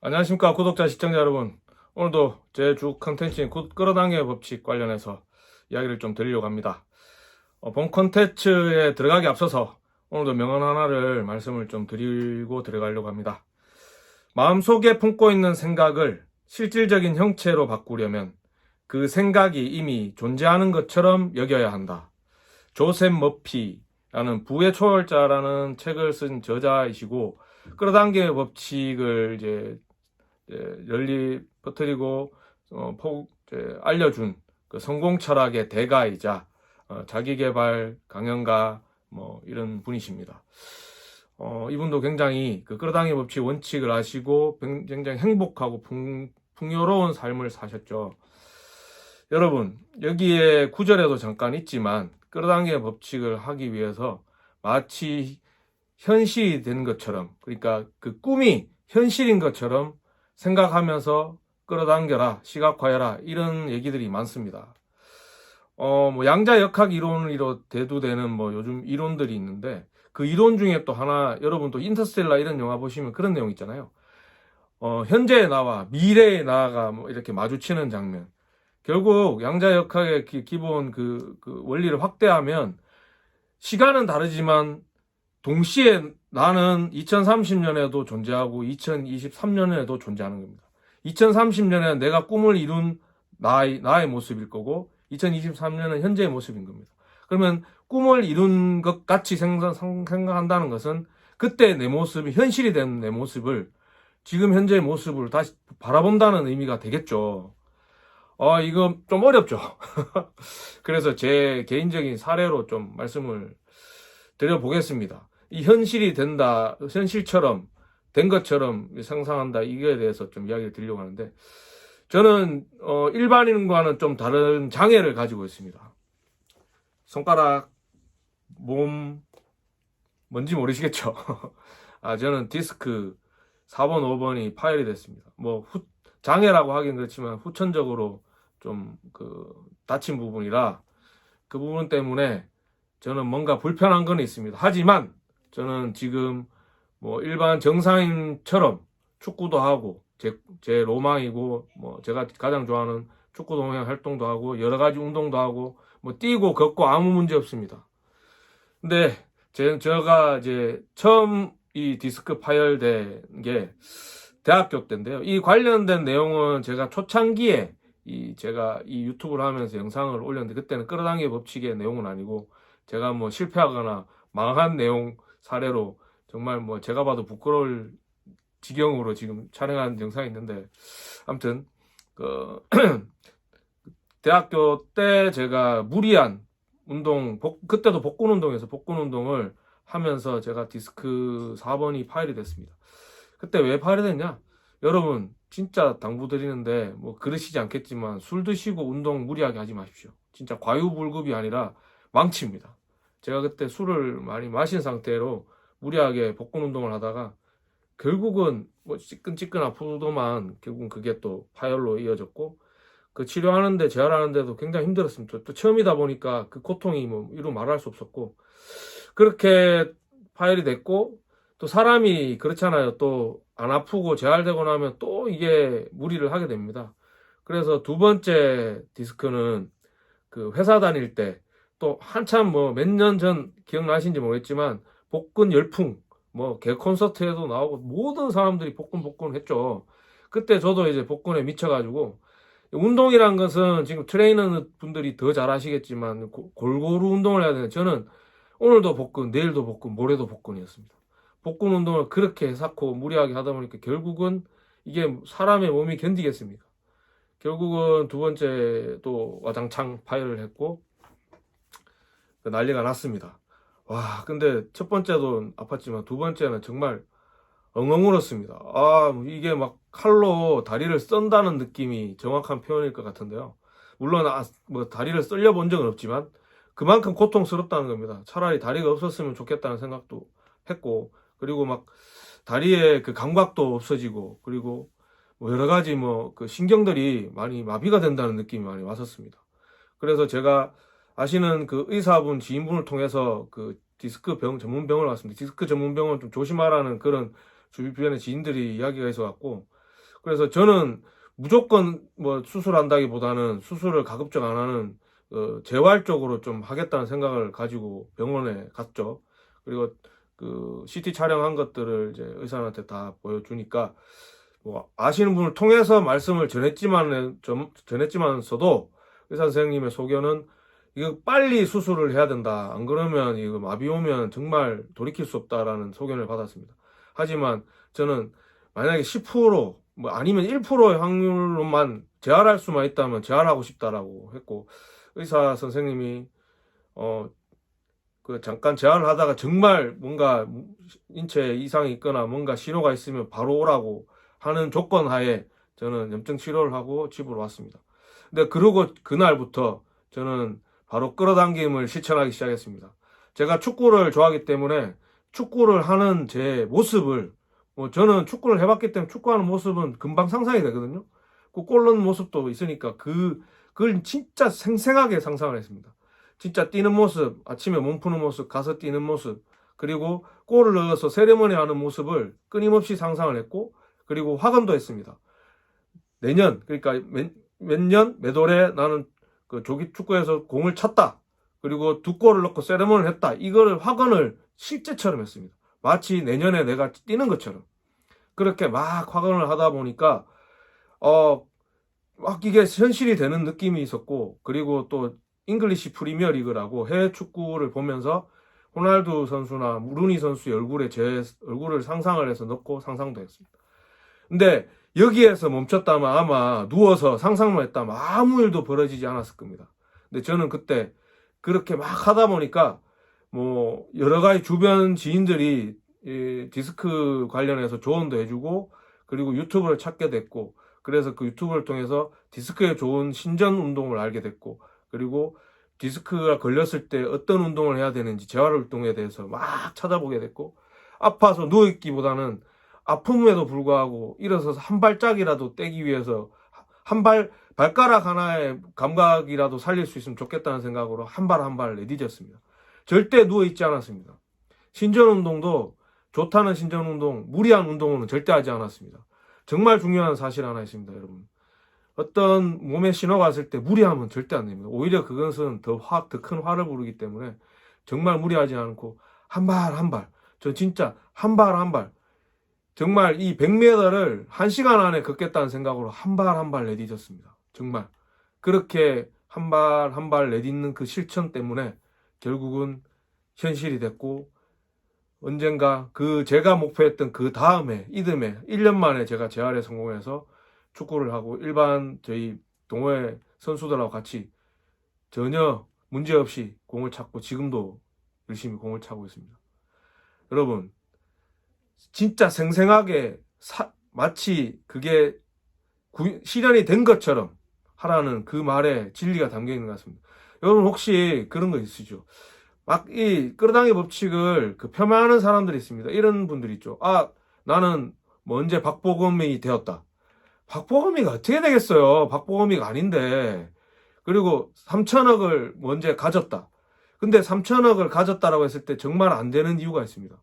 안녕하십니까 구독자 시청자 여러분. 오늘도 제 주 컨텐츠인 끌어당김의 법칙 관련해서 이야기를 좀 드리려고 합니다. 본 컨텐츠에 들어가기 앞서서 오늘도 명언 하나를 말씀을 좀 드리고 들어가려고 합니다. 마음속에 품고 있는 생각을 실질적인 형체로 바꾸려면 그 생각이 이미 존재하는 것처럼 여겨야 한다. 조셉 머피라는 부의 초월자라는 책을 쓴 저자이시고, 끌어당김의 법칙을 이제 널리 퍼뜨리고 알려준 그 성공 철학의 대가이자 자기계발 강연가 이런 분이십니다. 이분도 굉장히 그 끌어당김의 법칙 원칙을 아시고 굉장히 행복하고 풍요로운 삶을 사셨죠. 여러분, 여기에 구절에도 잠깐 있지만 끌어당김의 법칙을 하기 위해서 마치 현실이 된 것처럼, 그러니까 그 꿈이 현실인 것처럼 생각하면서 끌어당겨라, 시각화해라, 이런 얘기들이 많습니다. 양자역학 이론으로 대두되는 요즘 이론들이 있는데, 그 이론 중에 또 하나, 여러분 또 인터스텔라 이런 영화 보시면 그런 내용 있잖아요. 현재의 나와 미래의 나가 이렇게 마주치는 장면. 결국 양자역학의 기본 그 원리를 확대하면 시간은 다르지만 동시에 나는 2030년에도 존재하고 2023년에도 존재하는 겁니다. 2030년에는 내가 꿈을 이룬 나의 모습일 거고 2023년은 현재의 모습인 겁니다. 그러면 꿈을 이룬 것 같이 생각한다는 것은 그때 내 모습이 현실이 된 내 모습을 지금 현재의 모습을 다시 바라본다는 의미가 되겠죠. 이거 좀 어렵죠. 그래서 제 개인적인 사례로 좀 말씀을 드려보겠습니다. 이 현실이 된다, 현실처럼 된 것처럼 상상한다, 이거에 대해서 좀 이야기를 드리려고 하는데, 저는 일반인과는 좀 다른 장애를 가지고 있습니다. 손가락, 몸, 뭔지 모르시겠죠? 저는 디스크 4번, 5번이 파열이 됐습니다. 장애라고 하긴 그렇지만 후천적으로 좀 다친 부분이라 그 부분 때문에 저는 뭔가 불편한 건 있습니다. 하지만 저는 지금 일반 정상인처럼 축구도 하고 제 로망이고 제가 가장 좋아하는 축구 동호회 활동도 하고 여러 가지 운동도 하고 뛰고 걷고 아무 문제 없습니다. 근데 제가 이제 처음 이 디스크 파열된 게 대학교 때인데요. 이 관련된 내용은 제가 초창기에 제가 이 유튜브를 하면서 영상을 올렸는데, 그때는 끌어당김의 법칙의 내용은 아니고 제가 실패하거나 망한 내용 사례로 정말 제가 봐도 부끄러울 지경으로 지금 촬영한 영상이 있는데, 아무튼 대학교 때 제가 무리한 운동, 그때도 복근 운동을 하면서 제가 디스크 4번이 파열이 됐습니다. 그때 왜 파열이 됐냐? 여러분 진짜 당부드리는데 그러시지 않겠지만 술 드시고 운동 무리하게 하지 마십시오. 진짜 과유불급이 아니라 망칩니다. 제가 그때 술을 많이 마신 상태로 무리하게 복근 운동을 하다가 결국은 찌끈찌끈 아프더만 결국은 그게 또 파열로 이어졌고, 그 치료하는데 재활하는데도 굉장히 힘들었습니다. 또 처음이다 보니까 그 고통이 이루 말할 수 없었고, 그렇게 파열이 됐고, 또 사람이 그렇잖아요. 또 안 아프고 재활되고 나면 또 이게 무리를 하게 됩니다. 그래서 두 번째 디스크는 그 회사 다닐 때 또 한참 몇 년 전 기억나신지 모르겠지만 복근 열풍, 개 콘서트에도 나오고 모든 사람들이 복근 했죠. 그때 저도 이제 복근에 미쳐가지고, 운동이란 것은 지금 트레이너 분들이 더 잘 아시겠지만 골고루 운동을 해야 되는데, 저는 오늘도 복근, 내일도 복근, 모레도 복근이었습니다. 복근 운동을 그렇게 해놓고 무리하게 하다 보니까 결국은 이게 사람의 몸이 견디겠습니까? 결국은 두 번째 또 와장창 파열을 했고 난리가 났습니다. 와, 근데 첫 번째도 아팠지만 두 번째는 정말 엉엉 울었습니다. 이게 칼로 다리를 썬다는 느낌이 정확한 표현일 것 같은데요. 물론 다리를 썰려 본 적은 없지만 그만큼 고통스럽다는 겁니다. 차라리 다리가 없었으면 좋겠다는 생각도 했고, 그리고 다리에 그 감각도 없어지고, 그리고 여러 가지 그 신경들이 많이 마비가 된다는 느낌이 많이 왔었습니다. 그래서 제가 아시는 그 의사분 지인분을 통해서 그 디스크 전문병을 왔습니다. 디스크 전문병은 좀 조심하라는 그런 주변의 지인들이 이야기가 있어갖고 그래서 저는 무조건 뭐 수술한다기보다는 수술을 가급적 안 하는 재활적으로 좀 하겠다는 생각을 가지고 병원에 갔죠. 그리고 그 CT 촬영한 것들을 이제 의사한테 다 보여주니까 뭐 아시는 분을 통해서 말씀을 전했지만서도 의사 선생님의 소견은 이거 빨리 수술을 해야 된다. 안 그러면 이거 마비 오면 정말 돌이킬 수 없다라는 소견을 받았습니다. 하지만 저는 만약에 10%, 뭐 아니면 1%의 확률로만 재활할 수만 있다면 재활하고 싶다라고 했고, 의사 선생님이 그 잠깐 재활을 하다가 정말 뭔가 인체에 이상이 있거나 뭔가 신호가 있으면 바로 오라고 하는 조건 하에 저는 염증 치료를 하고 집으로 왔습니다. 근데 그러고 그날부터 저는 바로 끌어당김을 실천하기 시작했습니다. 제가 축구를 좋아하기 때문에 축구를 하는 제 모습을, 뭐 저는 축구를 해봤기 때문에 축구하는 모습은 금방 상상이 되거든요. 그 골 넣는 모습도 있으니까 그걸 진짜 생생하게 상상을 했습니다. 진짜 뛰는 모습, 아침에 몸 푸는 모습, 가서 뛰는 모습, 그리고 골을 넣어서 세레머니 하는 모습을 끊임없이 상상을 했고, 그리고 화감도 했습니다. 내년, 그러니까 몇 년, 몇 월에 나는 그 조기 축구에서 공을 찼다. 그리고 2골을 넣고 세레머니를 했다. 이거를 확언을 실제처럼 했습니다. 마치 내년에 내가 뛰는 것처럼. 그렇게 막 확언을 하다 보니까, 막 이게 현실이 되는 느낌이 있었고, 그리고 또 잉글리시 프리미어 리그라고 해외 축구를 보면서 호날두 선수나 루니 선수의 얼굴에 제 얼굴을 상상을 해서 넣고 상상도 했습니다. 근데 여기에서 멈췄다면 아마 누워서 상상만 했다면 아무 일도 벌어지지 않았을 겁니다. 근데 저는 그때 그렇게 막 하다 보니까 뭐 여러 가지 주변 지인들이 이 디스크 관련해서 조언도 해주고, 그리고 유튜브를 찾게 됐고, 그래서 그 유튜브를 통해서 디스크에 좋은 신전 운동을 알게 됐고, 그리고 디스크가 걸렸을 때 어떤 운동을 해야 되는지 재활 운동에 대해서 막 찾아보게 됐고, 아파서 누워있기보다는 아픔에도 불구하고 일어서서 한 발짝이라도 떼기 위해서 발가락 하나의 감각이라도 살릴 수 있으면 좋겠다는 생각으로 한 발 한 발 내디뎠습니다. 절대 누워있지 않았습니다. 신전 운동도 좋다는 신전 운동, 무리한 운동은 절대 하지 않았습니다. 정말 중요한 사실 하나 있습니다, 여러분. 어떤 몸에 신호가 왔을 때 무리하면 절대 안 됩니다. 오히려 그것은 더 큰 화를 부르기 때문에 정말 무리하지 않고 한 발 한 발, 저 진짜 한 발 한 발, 정말 이 100m를 1시간 안에 걷겠다는 생각으로 한 발 한 발 내디뎠습니다. 정말 그렇게 한 발 한 발 내딛는 그 실천 때문에 결국은 현실이 됐고, 언젠가 그 제가 목표했던 그 다음에 이듬해 1년 만에 제가 재활에 성공해서 축구를 하고 일반 저희 동호회 선수들하고 같이 전혀 문제없이 공을 찼고 지금도 열심히 공을 차고 있습니다. 여러분, 진짜 생생하게 마치 그게 실현이 된 것처럼 하라는 그 말에 진리가 담겨 있는 것 같습니다. 여러분 혹시 그런 거 있으시죠? 막 이 끌어당기 법칙을 폄하하는 사람들이 있습니다. 이런 분들이 있죠. 나는 뭐 언제 박보검이 되었다. 박보검이가 어떻게 되겠어요? 박보검이가 아닌데. 그리고 3천억을 언제 가졌다. 근데 3천억을 가졌다라고 했을 때 정말 안 되는 이유가 있습니다.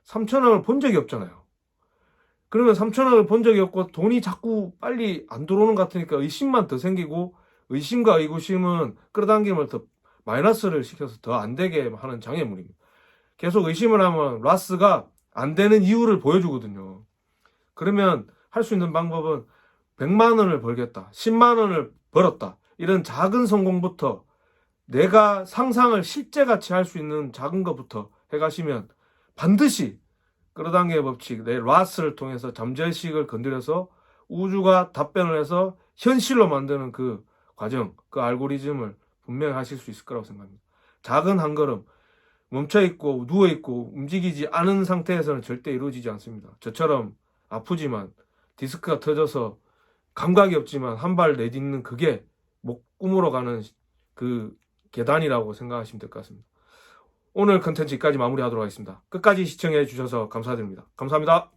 3천억을 본 적이 없잖아요. 그러면 3천억을 본 적이 없고 돈이 자꾸 빨리 안 들어오는 것 같으니까 의심만 더 생기고, 의심과 의구심은 끌어당김을 더 마이너스를 시켜서 더 안 되게 하는 장애물입니다. 계속 의심을 하면 라스가 안 되는 이유를 보여주거든요. 그러면 할 수 있는 방법은 100만 원을 벌겠다, 10만 원을 벌었다, 이런 작은 성공부터, 내가 상상을 실제같이 할 수 있는 작은 것부터 해가시면 반드시 끌어당기의 법칙, 내 라스를 통해서 잠재의식을 건드려서 우주가 답변을 해서 현실로 만드는 그 과정, 그 알고리즘을 분명히 하실 수 있을 거라고 생각합니다. 작은 한 걸음, 멈춰있고 누워있고 움직이지 않은 상태에서는 절대 이루어지지 않습니다. 저처럼 아프지만 디스크가 터져서 감각이 없지만 한 발 내딛는 그게 꿈으로 가는 그 계단이라고 생각하시면 될 것 같습니다. 오늘 컨텐츠 여기까지 마무리하도록 하겠습니다. 끝까지 시청해 주셔서 감사드립니다. 감사합니다.